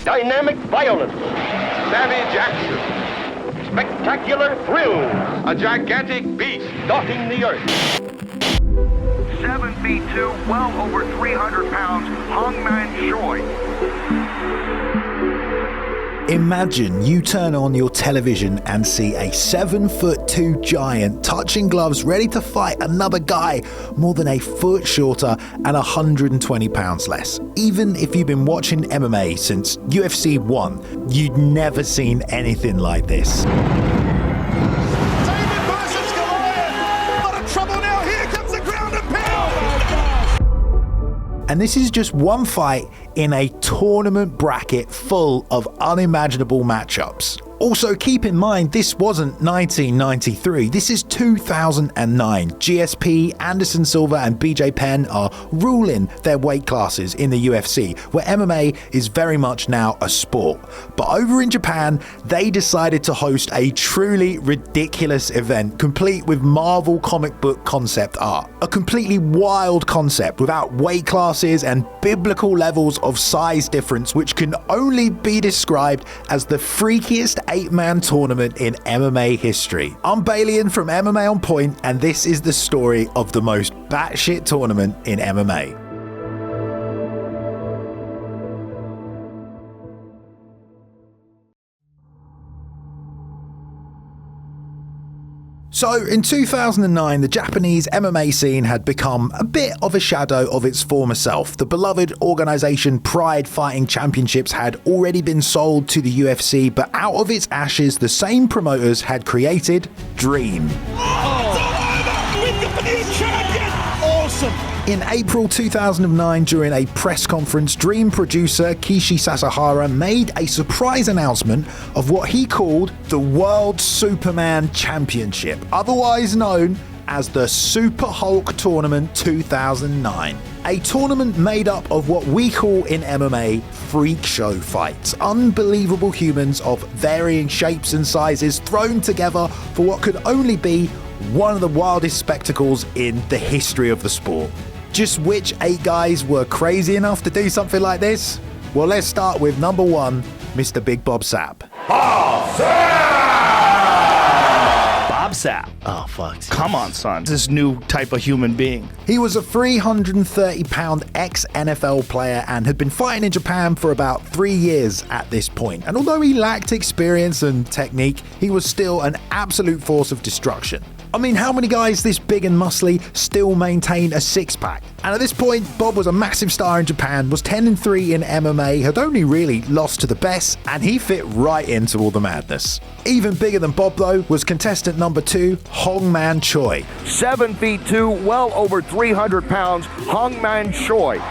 Dynamic violence, savage action, spectacular thrills, a gigantic beast stalking the earth. 7 feet 2, well over 300 pounds, Hongman Choy. Imagine you turn on your television and see a 7'2" giant touching gloves ready to fight another guy more than a foot shorter and 120 pounds less. Even if you've been watching MMA since UFC 1, you'd never seen anything like this. And this is just one fight in a tournament bracket full of unimaginable matchups. Also, keep in mind, this wasn't 1993, this is 2009. GSP, Anderson Silva and BJ Penn are ruling their weight classes in the UFC, where MMA is very much now a sport. But over in Japan, they decided to host a truly ridiculous event, complete with Marvel comic book concept art. A completely wild concept without weight classes and biblical levels of size difference, which can only be described as the freakiest 8-man tournament in MMA history. I'm Balian from MMA On Point, and this is the story of the most batshit tournament in MMA. So in 2009, the Japanese MMA scene had become a bit of a shadow of its former self. The beloved organization Pride Fighting Championships had already been sold to the UFC, but out of its ashes, the same promoters had created Dream. Awesome! In April 2009, during a press conference, Dream producer Kishi Sasahara made a surprise announcement of what he called the World Superman Championship, otherwise known as the Super Hulk Tournament 2009. A tournament made up of what we call in MMA freak show fights. Unbelievable humans of varying shapes and sizes thrown together for what could only be one of the wildest spectacles in the history of the sport. Just which 8 guys were crazy enough to do something like this? Well, let's start with number 1, Mr. Big Bob Sapp. Bob Sapp. Oh, fuck. Come on, son. This new type of human being. He was a 330-pound ex-NFL player and had been fighting in Japan for about 3 years at this point. And although he lacked experience and technique, he was still an absolute force of destruction. I mean, how many guys this big and muscly still maintain a six-pack? And at this point, Bob was a massive star in Japan, was 10-3 in MMA, had only really lost to the best, and he fit right into all the madness. Even bigger than Bob, though, was contestant number 2, Hongman Choy. 7 feet 2, well over 300 pounds, Hongman Choy.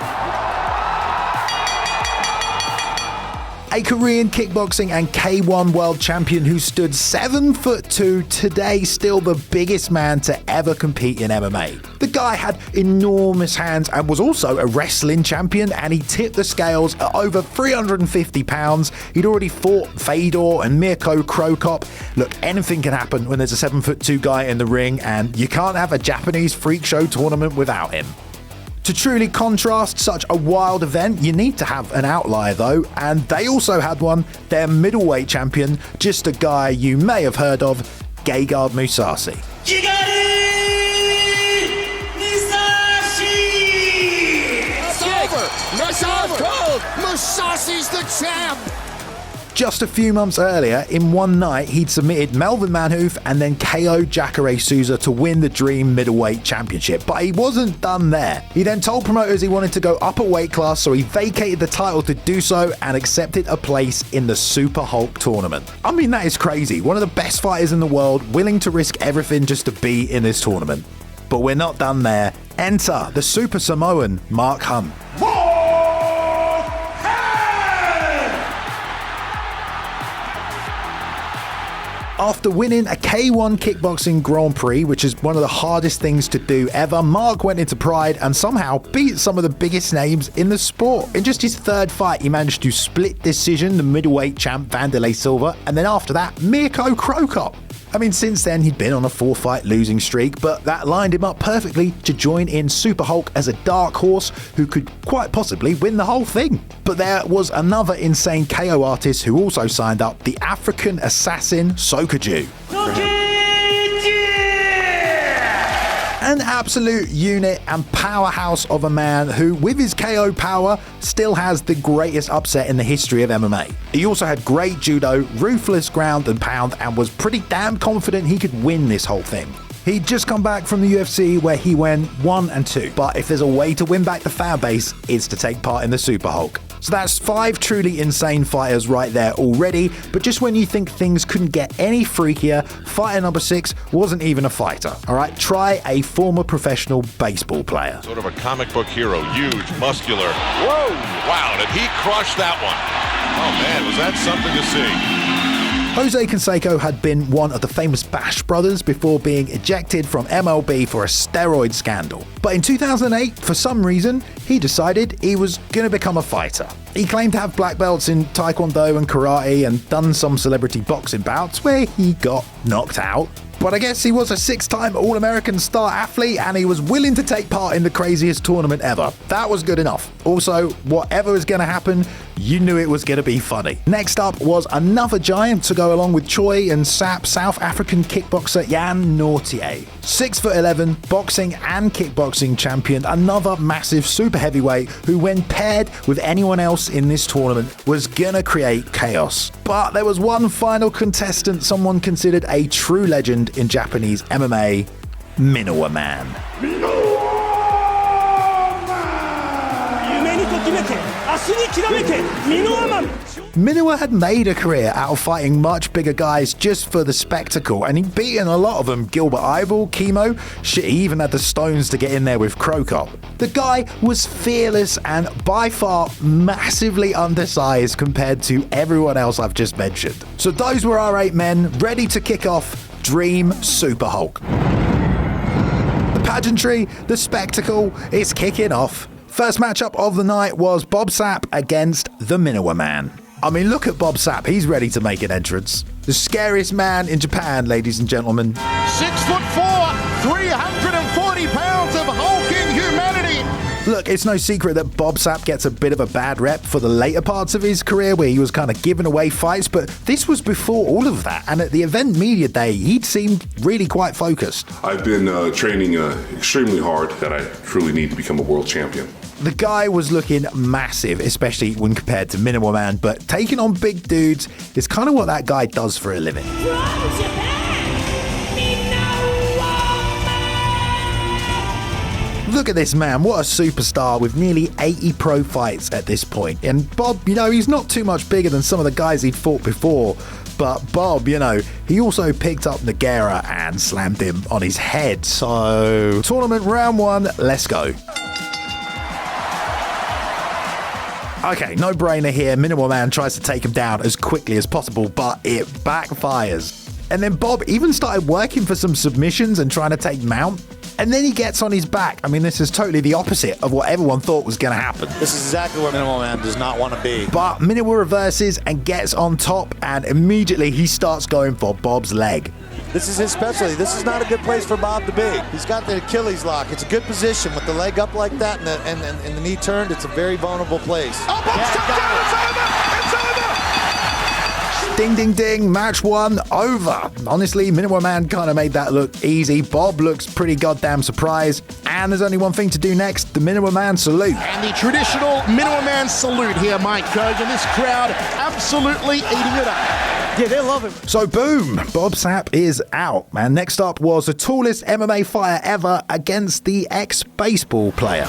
A Korean kickboxing and K1 world champion who stood 7'2", today still the biggest man to ever compete in MMA. The guy had enormous hands and was also a wrestling champion, and he tipped the scales at over 350 pounds. He'd already fought Fedor and Mirko Cro Cop. Look, anything can happen when there's a 7'2" guy in the ring, and you can't have a Japanese freak show tournament without him. To truly contrast such a wild event, you need to have an outlier though, and they also had one, their middleweight champion, just a guy you may have heard of, Gegard Mousasi. It's over! Mousasi's the champ! Just a few months earlier, in one night, he'd submitted Melvin Manhoef and then KO'd Jacare Souza to win the Dream Middleweight Championship. But he wasn't done there. He then told promoters he wanted to go up a weight class, so he vacated the title to do so and accepted a place in the Super Hulk tournament. I mean, that is crazy. One of the best fighters in the world, willing to risk everything just to be in this tournament. But we're not done there. Enter the Super Samoan, Mark Hunt. After winning a K1 kickboxing Grand Prix, which is one of the hardest things to do ever, Mark went into Pride and somehow beat some of the biggest names in the sport. In just his third fight, he managed to split decision the middleweight champ Vanderlei Silva, and then after that, Mirko Cro Cop. I mean, since then he'd been on a 4-fight losing streak, but that lined him up perfectly to join in Super Hulk as a dark horse who could quite possibly win the whole thing. But there was another insane KO artist who also signed up, the African assassin Soku. An absolute unit and powerhouse of a man who, with his KO power, still has the greatest upset in the history of MMA. He also had great judo, ruthless ground and pound, and was pretty damn confident he could win this whole thing. He'd just come back from the UFC where he went 1-2, but if there's a way to win back the fan base, it's to take part in the Super Hulk. So that's 5 truly insane fighters right there already, but just when you think things couldn't get any freakier, fighter number 6 wasn't even a fighter. Alright, try a former professional baseball player. Sort of a comic book hero, huge, muscular. Whoa! Wow, did he crush that one? Oh man, was that something to see. Jose Canseco had been one of the famous Bash brothers before being ejected from MLB for a steroid scandal. But in 2008, for some reason, he decided he was going to become a fighter. He claimed to have black belts in Taekwondo and karate and done some celebrity boxing bouts where he got knocked out. But I guess he was a 6-time All-American star athlete and he was willing to take part in the craziest tournament ever. That was good enough. Also, whatever was going to happen, you knew it was going to be funny. Next up was another giant to go along with Choy and Sapp, South African kickboxer Jan Nortier. 6'11", boxing and kickboxing champion, another massive super heavyweight who, when paired with anyone else in this tournament, was gonna create chaos. But there was one final contestant someone considered a true legend in Japanese MMA, Minowa Man. Minowa had made a career out of fighting much bigger guys just for the spectacle, and he'd beaten a lot of them. Gilbert Eyeball, Chemo, shit, he even had the stones to get in there with Crocop. The guy was fearless and by far massively undersized compared to everyone else I've just mentioned. So those were our 8 men ready to kick off Dream Super Hulk. The pageantry, the spectacle, is kicking off. First matchup of the night was Bob Sapp against the Minowa Man. I mean, look at Bob Sapp, he's ready to make an entrance. The scariest man in Japan, ladies and gentlemen. 6'4", 340 pounds of hulking humanity. Look, it's no secret that Bob Sapp gets a bit of a bad rep for the later parts of his career where he was kind of giving away fights, but this was before all of that, and at the event media day, he'd seemed really quite focused. I've been training extremely hard that I truly need to become a world champion. The guy was looking massive, especially when compared to Minowa Man, but taking on big dudes is kind of what that guy does for a living. Look at this man, what a superstar with nearly 80 pro fights at this point. And Bob, you know, he's not too much bigger than some of the guys he'd fought before, but Bob, you know, he also picked up Nagara and slammed him on his head. So, tournament round 1, let's go. Okay, no brainer here. Minowa Man tries to take him down as quickly as possible, but it backfires. And then Bob even started working for some submissions and trying to take him out. And then he gets on his back. I mean, this is totally the opposite of what everyone thought was going to happen. This is exactly where Minowa Man does not want to be. But Minowa reverses and gets on top, and immediately he starts going for Bob's leg. This is his specialty. This is not a good place for Bob to be. He's got the Achilles lock. It's a good position with the leg up like that and the knee turned. It's a very vulnerable place. Oh, Bob's tapped down. It's over. It's over. Ding, ding, ding. Match 1 over. Honestly, Minowa Man kind of made that look easy. Bob looks pretty goddamn surprised. And there's only one thing to do next, the Minowa Man salute. And the traditional Minowa Man salute here, Mike Kogan. This crowd absolutely eating it up. Yeah, they love him. So boom, Bob Sapp is out. And next up was the tallest MMA fighter ever against the ex-baseball player.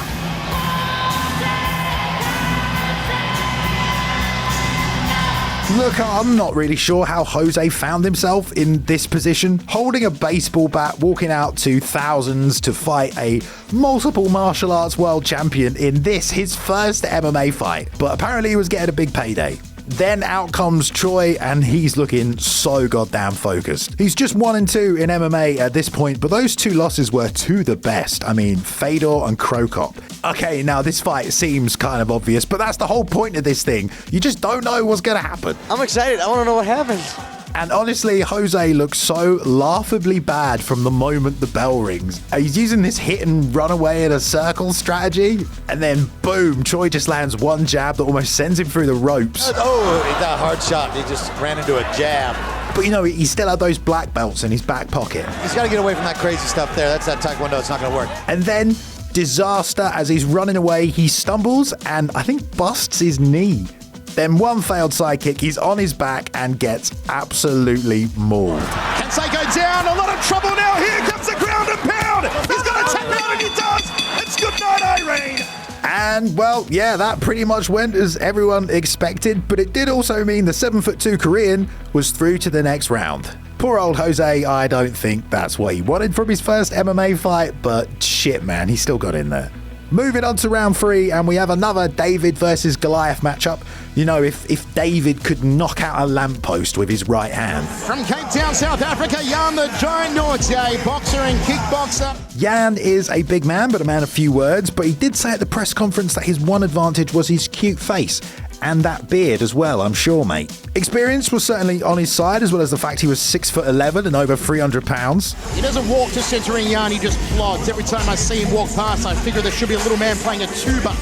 Look, I'm not really sure how Jose found himself in this position, holding a baseball bat, walking out to thousands to fight a multiple martial arts world champion in this, his first MMA fight. But apparently he was getting a big payday. Then out comes Choy, and he's looking so goddamn focused. He's just 1-2 in MMA at this point, but those 2 losses were to the best. I mean, Fedor and Crocop. Okay, now this fight seems kind of obvious, but that's the whole point of this thing. You just don't know what's going to happen. I'm excited. I want to know what happens. And honestly, Jose looks so laughably bad from the moment the bell rings. He's using this hit and run away in a circle strategy, and then boom, Choy just lands one jab that almost sends him through the ropes. Oh, he got a hard shot. He just ran into a jab. But you know, he still had those black belts in his back pocket. He's got to get away from that crazy stuff there. That's that Taekwondo. It's not going to work. And then, disaster, as he's running away, he stumbles and I think busts his knee. Then one failed side kick, he's on his back and gets absolutely mauled. Kensei go down, a lot of trouble now. Here comes the ground and pound. He's going to tap out and he does. It's good night, Irene. And, well, yeah, that pretty much went as everyone expected, but it did also mean the 7'2" Korean was through to the next round. Poor old Jose, I don't think that's what he wanted from his first MMA fight, but shit, man, he still got in there. Moving on to round 3, and we have another David versus Goliath matchup. You know, if David could knock out a lamppost with his right hand. From Cape Town, South Africa, Jan the Giant Noordzee, boxer and kickboxer. Jan is a big man, but a man of few words, but he did say at the press conference that his one advantage was his cute face. And that beard as well, I'm sure, mate. Experience was certainly on his side, as well as the fact he was 6'11" and over 300 pounds. He doesn't walk to centering Jan, he just plods. Every time I see him walk past, I figure there should be a little man playing a tuba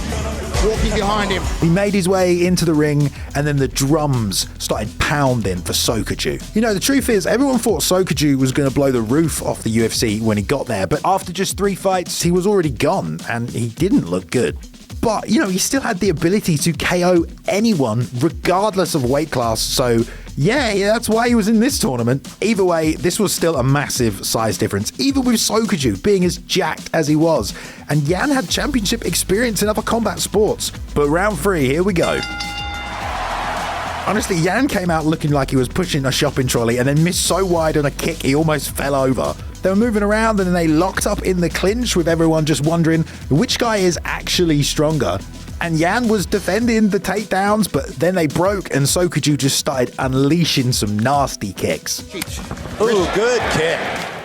walking behind him. He made his way into the ring, and then the drums started pounding for Soju. You know, the truth is, everyone thought Soju was going to blow the roof off the UFC when he got there, but after just 3 fights, he was already gone, and he didn't look good. But, you know, he still had the ability to KO anyone, regardless of weight class. So, yeah, that's why he was in this tournament. Either way, this was still a massive size difference, even with Soju being as jacked as he was. And Jan had championship experience in other combat sports. But round 3, here we go. Honestly, Jan came out looking like he was pushing a shopping trolley and then missed so wide on a kick he almost fell over. They were moving around and then they locked up in the clinch with everyone just wondering which guy is actually stronger. And Jan was defending the takedowns, but then they broke and Soju just started unleashing some nasty kicks. Ooh, good kick.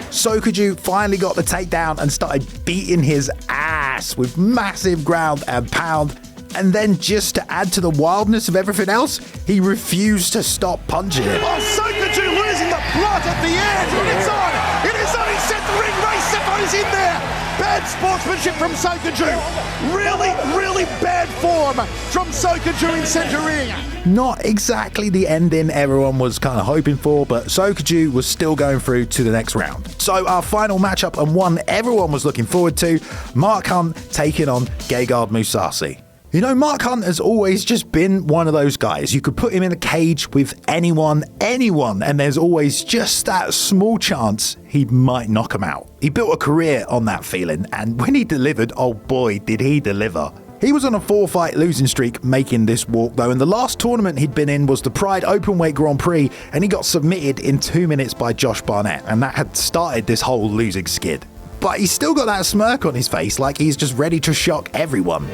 Soju finally got the takedown and started beating his ass with massive ground and pound. And then just to add to the wildness of everything else, he refused to stop punching him. Oh, Soju losing the plot at the end. And it's on. It is on. He set the ring race. Sapp is in there. Bad sportsmanship from Soju. Really bad form from Soju in center ring. Not exactly the ending everyone was kind of hoping for, but Soju was still going through to the next round. So our final matchup, and one everyone was looking forward to, Mark Hunt taking on Gegard Mousasi. You know, Mark Hunt has always just been one of those guys. You could put him in a cage with anyone, and there's always just that small chance he might knock him out. He built a career on that feeling, and when he delivered, oh boy, did he deliver. He was on a 4-fight losing streak making this walk though, and the last tournament he'd been in was the Pride Openweight Grand Prix, and he got submitted in 2 minutes by Josh Barnett, and that had started this whole losing skid. But he's still got that smirk on his face like he's just ready to shock everyone.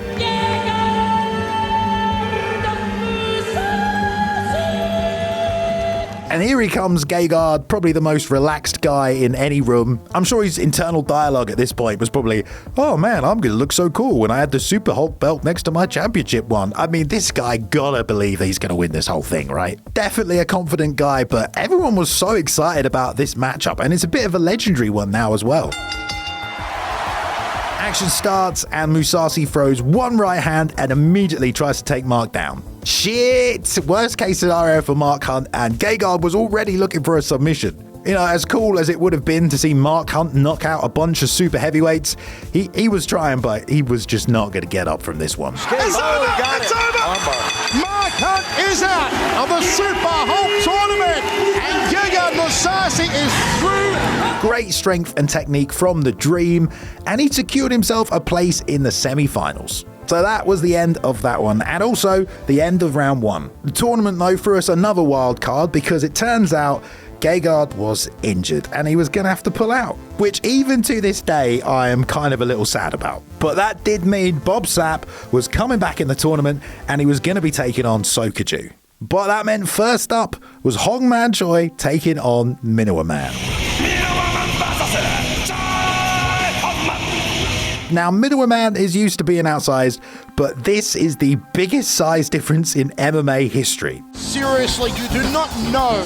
And here he comes, Gegard, probably the most relaxed guy in any room. I'm sure his internal dialogue at this point was probably, oh man, I'm going to look so cool when I had the Super Hulk belt next to my championship one. I mean, this guy gotta believe he's going to win this whole thing, right? Definitely a confident guy, but everyone was so excited about this matchup, and it's a bit of a legendary one now as well. Action starts and Mousasi throws one right hand and immediately tries to take Mark down. Shit! Worst case scenario for Mark Hunt, and Gegard was already looking for a submission. You know, as cool as it would have been to see Mark Hunt knock out a bunch of super heavyweights, he was trying, but he was just not going to get up from this one. It's over! It's over! Mark Hunt is out of the Super Hulk tournament, and Gegard Mousasi is through. Great strength and technique from the Dream, and he secured himself a place in the semi-finals. So that was the end of that one, and also the end of round 1. The tournament, though, threw us another wild card because it turns out Gegard was injured and he was going to have to pull out, which even to this day I am kind of a little sad about. But that did mean Bob Sapp was coming back in the tournament and he was going to be taking on Soju. But that meant first up was Hongman Choy taking on Minowa Man. Now, Minowa Man is used to being outsized, but this is the biggest size difference in MMA history. Seriously, you do not know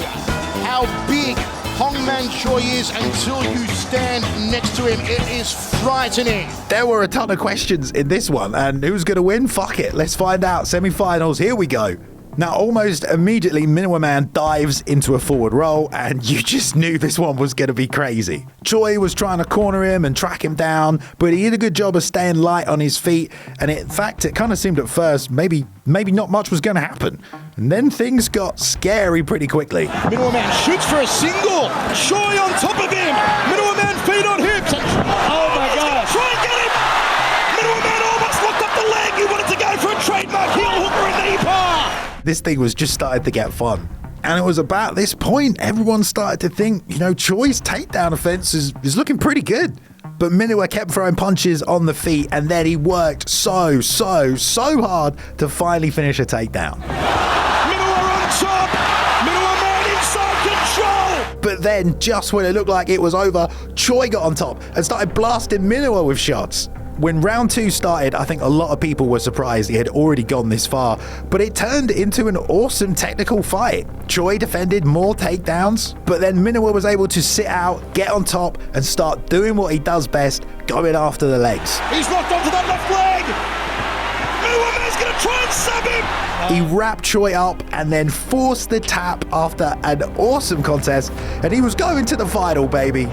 how big Hongman Choy is until you stand next to him. It is frightening. There were a ton of questions in this one, and who's going to win? Fuck it. Let's find out. Semi-finals, here we go. Now, almost immediately, Minowa Man dives into a forward roll, and you just knew this one was going to be crazy. Choy was trying to corner him and track him down, but he did a good job of staying light on his feet, and in fact, it kind of seemed at first maybe not much was going to happen. And then things got scary pretty quickly. Minowa Man shoots for a single. Choy on top of him. Minowa Man feet on hips. Oh my God. Try and get him. Minowa Man almost locked up the leg. He wanted to go for a trademark heel hooker and knee bar. This thing was just starting to get fun. And it was about this point everyone started to think, Choy's takedown offense is looking pretty good. But Minowa kept throwing punches on the feet, and then he worked so hard to finally finish a takedown. Minowa on top. Minowa Man inside control. But then, just when it looked like it was over, Choy got on top and started blasting Minowa with shots. When round 2 started, I think a lot of people were surprised he had already gone this far, but it turned into an awesome technical fight. Choy defended more takedowns, but then Minowa was able to sit out, get on top, and start doing what he does best, going after the legs. He's locked onto that left leg. Minowa Man's going to try and sub him. He wrapped Choy up and then forced the tap after an awesome contest, and he was going to the final, baby.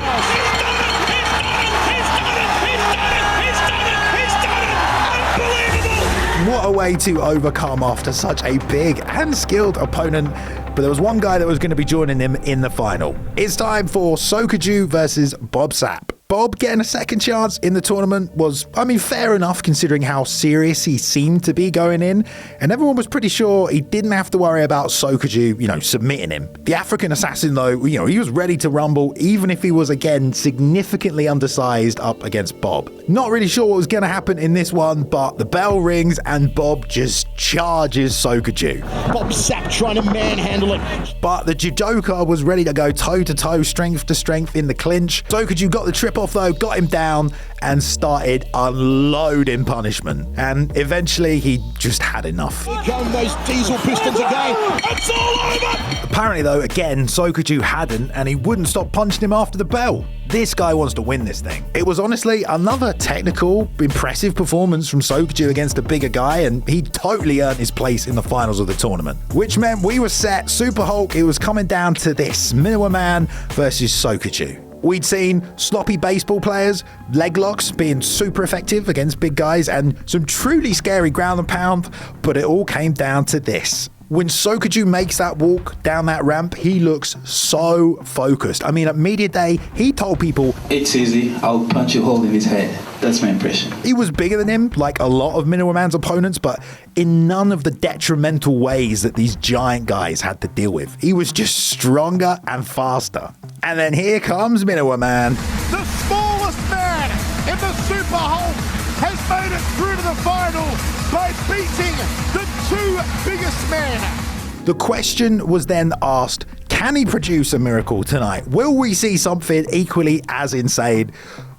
What a way to overcome after such a big and skilled opponent. But there was one guy that was going to be joining him in the final. It's time for Soju versus Bob Sapp. Bob getting a second chance in the tournament was, fair enough considering how serious he seemed to be going in, and everyone was pretty sure he didn't have to worry about Soju, submitting him. The African assassin, though, he was ready to rumble, even if he was, again, significantly undersized up against Bob. Not really sure what was going to happen in this one, but the bell rings and Bob just charges Soju. Bob Sapp trying to manhandle it. But the judoka was ready to go toe-to-toe, strength to strength in the clinch. Soju got the trip off though, got him down, and started unloading punishment. And eventually he just had enough. Here come those diesel pistons again. It's all over! Apparently though, again, Soju hadn't, and he wouldn't stop punching him after the bell. This guy wants to win this thing. It was honestly another technical, impressive performance from Soju against a bigger guy, and he totally earned his place in the finals of the tournament. Which meant we were set. Super Hulk, it was coming down to this. Minowa Man versus Soju. We'd seen sloppy baseball players, leg locks being super effective against big guys, and some truly scary ground and pound, but it all came down to this. When Soju makes that walk down that ramp, he looks so focused. At media day, he told people, "It's easy, I'll punch a hole in his head." That's my impression. He was bigger than him, like a lot of Minowa Man's opponents, but in none of the detrimental ways that these giant guys had to deal with. He was just stronger and faster. And then here comes Minowa Man. The smallest man in the Super Hulk has made it through to the final by beating the 2 biggest men. The question was then asked, can he produce a miracle tonight? Will we see something equally as insane?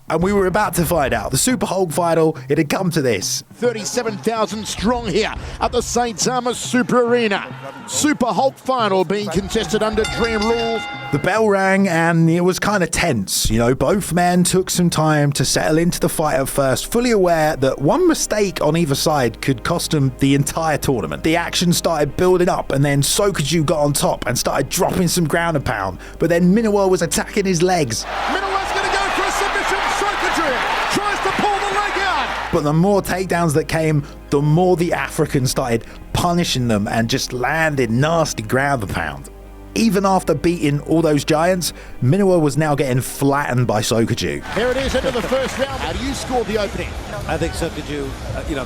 And we were about to find out. The Super Hulk final, it had come to this. 37,000 strong here at the St. Thomas Super Arena. Super Hulk final being contested under Dream rules. The bell rang and it was kind of tense. Both men took some time to settle into the fight at first, fully aware that one mistake on either side could cost them the entire tournament. The action started building up, and then Soju got on top and started dropping some ground and pound. But then Minowa was attacking his legs. Minowa's going to go for a submission. Soju tries to pull the leg out. But the more takedowns that came, the more the African started punishing them and just landed nasty ground and pound. Even after beating all those giants, Minowa was now getting flattened by Soju. Here it is into the first round. How do you score the opening? I think Soju,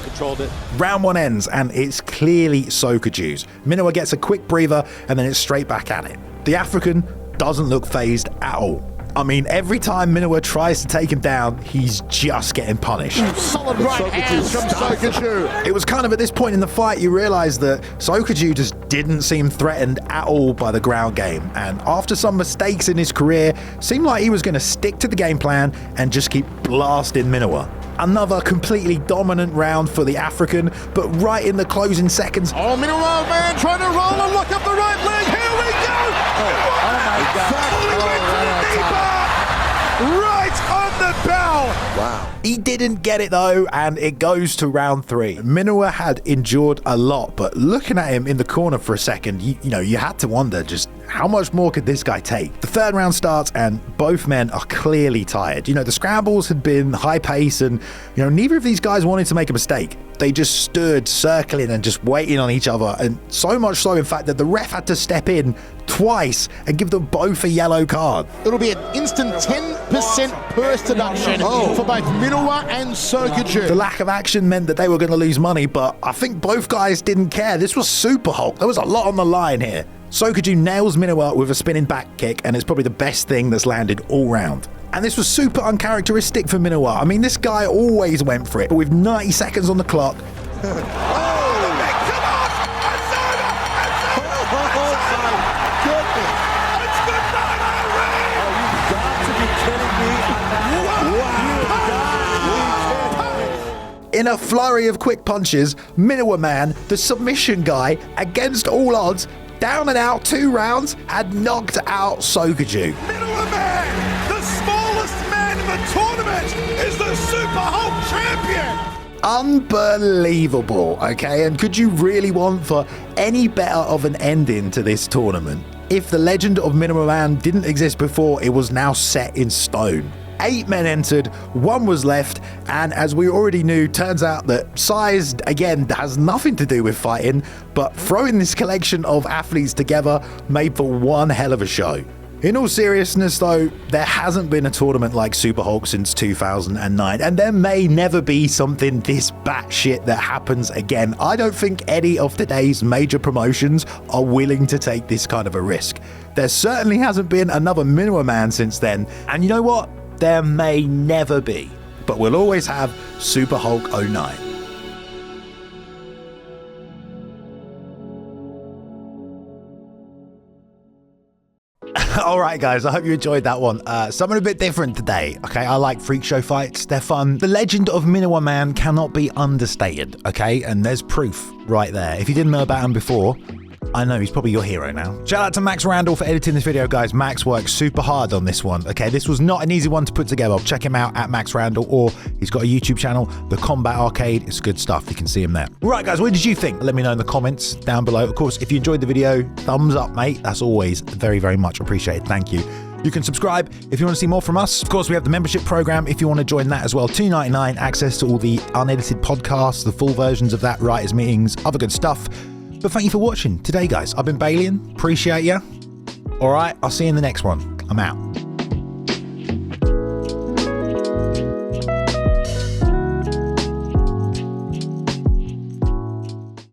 controlled it. Round 1 ends, and it's clearly Sokuju's. Minowa gets a quick breather, and then it's straight back at it. The African doesn't look phased at all. Every time Minowa tries to take him down, he's just getting punished. Solid right hands from Soju. It was kind of at this point in the fight you realise that Soju just didn't seem threatened at all by the ground game, and after some mistakes in his career, seemed like he was going to stick to the game plan and just keep blasting Minowa. Another completely dominant round for the African, but right in the closing seconds. Oh, Minowa, man, trying to roll and lock up the right leg. Here we go. Oh my God. Right on the bell. Wow. He didn't get it though, and it goes to round 3. Minowa had endured a lot, but looking at him in the corner for a second, you had to wonder just how much more could this guy take? The third round starts and both men are clearly tired. The scrambles had been high pace and, neither of these guys wanted to make a mistake. They just stood circling and just waiting on each other, and so much so, in fact, that the ref had to step in twice and give them both a yellow card. It'll be an instant 10% purse deduction for both Minowa and Soju. The lack of action meant that they were going to lose money, but I think both guys didn't care. This was Super Hulk. There was a lot on the line here. Soju nails Minowa with a spinning back kick, and it's probably the best thing that's landed all round. And this was super uncharacteristic for Minowa. I mean, this guy always went for it, but with 90 seconds on the clock. In a flurry of quick punches, Minowa man, the submission guy, against all odds, down and out 2 rounds, had knocked out Soju. Minowa man, the smallest man in the tournament, is the Super Hulk champion. Unbelievable, okay? And could you really want for any better of an ending to this tournament? If the legend of Minowa man didn't exist before, it was now set in stone. 8 men entered, 1 was left, and as we already knew, turns out that size, again, has nothing to do with fighting, but throwing this collection of athletes together made for one hell of a show. In all seriousness though, there hasn't been a tournament like Super Hulk since 2009, and there may never be something this batshit that happens again. I don't think any of today's major promotions are willing to take this kind of a risk. There certainly hasn't been another Minowa man since then, and you know what? There may never be, but we'll always have Super Hulk 09. Alright guys, I hope you enjoyed that one. Something a bit different today, okay? I like freak show fights, they're fun. The legend of Minowa man cannot be understated, okay? And there's proof right there. If you didn't know about him before, I know he's probably your hero now. Shout out to Max Randall for editing this video, guys. Max worked super hard on this one, okay? This was not an easy one to put together. Check him out at Max Randall, or he's got a YouTube channel, The Combat Arcade. It's good stuff. You can see him there. Right, guys, what did you think? Let me know in the comments down below. Of course, if you enjoyed the video, thumbs up, mate. That's always very, very much appreciated. Thank you. You can subscribe if you want to see more from us. Of course, we have the membership program if you want to join that as well. $2.99, access to all the unedited podcasts, the full versions of that, writers' meetings, other good stuff. But thank you for watching today, guys. I've been Balian. Appreciate ya. All right, I'll see you in the next one. I'm out.